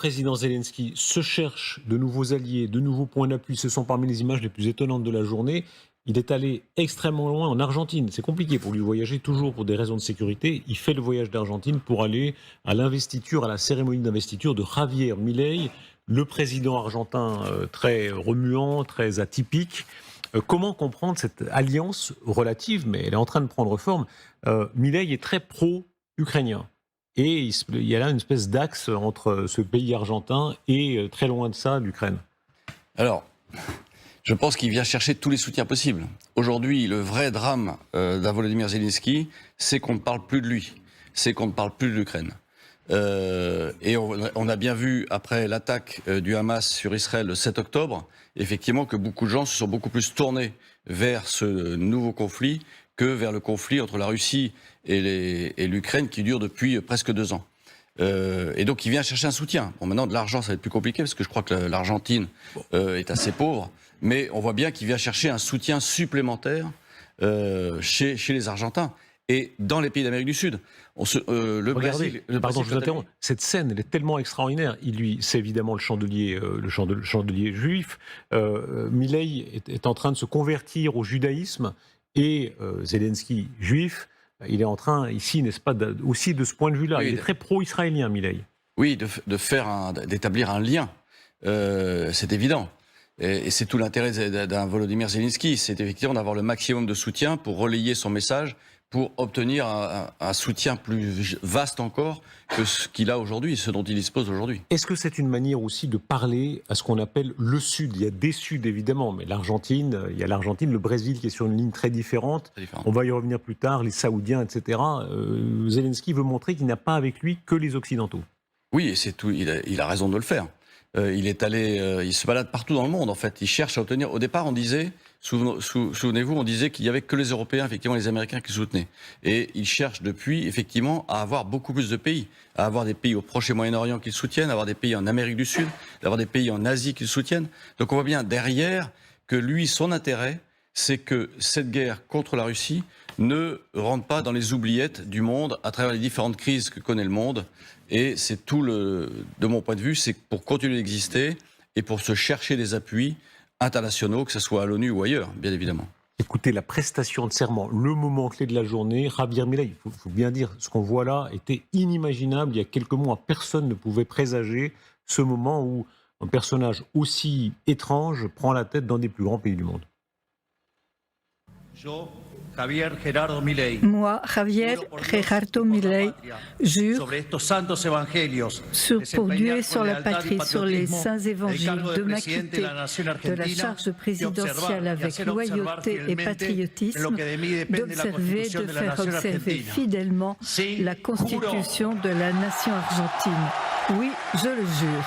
président Zelensky se cherche de nouveaux alliés, de nouveaux points d'appui. Ce sont parmi les images les plus étonnantes de la journée. Il est allé extrêmement loin en Argentine. C'est compliqué pour lui voyager, toujours pour des raisons de sécurité. Il fait le voyage d'Argentine pour aller à l'investiture, à la cérémonie d'investiture de Javier Milei, le président argentin très remuant, très atypique. Comment comprendre cette alliance relative, mais elle est en train de prendre forme. Milei est très pro-ukrainien. Et il y a là une espèce d'axe entre ce pays argentin et, très loin de ça, l'Ukraine. Alors, je pense qu'il vient chercher tous les soutiens possibles. Aujourd'hui, le vrai drame d'un Volodymyr Zelensky, c'est qu'on ne parle plus de lui, c'est qu'on ne parle plus de l'Ukraine. Et on a bien vu, après l'attaque du Hamas sur Israël le 7 octobre, effectivement que beaucoup de gens se sont beaucoup plus tournés vers ce nouveau conflit que vers le conflit entre la Russie et l'Ukraine qui dure depuis presque 2 ans. Et donc il vient chercher un soutien. Bon, maintenant de l'argent ça va être plus compliqué parce que je crois que l'Argentine est assez pauvre, mais on voit bien qu'il vient chercher un soutien supplémentaire chez les Argentins et dans les pays d'Amérique du Sud. Regardez, pardon, je vous interromps. Cette scène, elle est tellement extraordinaire. C'est évidemment le chandelier juif. Milei est en train de se convertir au judaïsme et Zelensky juif. Il est en train, ici, n'est-ce pas, aussi de ce point de vue-là, oui, il est très pro-israélien, Milei. Oui, d'établir un lien, c'est évident. Et c'est tout l'intérêt d'un Volodymyr Zelensky, c'est effectivement d'avoir le maximum de soutien pour relayer son message, pour obtenir un soutien plus vaste encore que ce qu'il a aujourd'hui, ce dont il dispose aujourd'hui. Est-ce que c'est une manière aussi de parler à ce qu'on appelle le Sud? Il y a des Suds évidemment, mais l'Argentine, il y a l'Argentine, le Brésil qui est sur une ligne très différente. On va y revenir plus tard, les Saoudiens, etc. Zelensky veut montrer qu'il n'a pas avec lui que les Occidentaux. Oui, et c'est tout. Il a raison de le faire. Il est allé, il se balade partout dans le monde en fait. Il cherche à obtenir. Au départ, on disait, souvenez-vous, on disait qu'il y avait que les Européens, effectivement, les Américains qui soutenaient. Et il cherche depuis, effectivement, à avoir beaucoup plus de pays, à avoir des pays au Proche et Moyen-Orient qui le soutiennent, à avoir des pays en Amérique du Sud, d'avoir des pays en Asie qui le soutiennent. Donc on voit bien derrière que lui, son intérêt, c'est que cette guerre contre la Russie ne rentre pas dans les oubliettes du monde à travers les différentes crises que connaît le monde. Et c'est tout de mon point de vue, c'est pour continuer d'exister et pour se chercher des appuis internationaux, que ce soit à l'ONU ou ailleurs, bien évidemment. Écoutez, la prestation de serment, le moment clé de la journée, Javier Milei, il faut bien dire, ce qu'on voit là était inimaginable. Il y a quelques mois, personne ne pouvait présager ce moment où un personnage aussi étrange prend la tête d'un des plus grands pays du monde. Moi, Javier Gerardo Milei, jure pour Dieu et sur la patrie, sur les saints évangiles, de m'acquitter de la charge présidentielle avec loyauté et patriotisme, d'observer, de faire observer fidèlement la Constitution de la nation argentine. Oui, je le jure.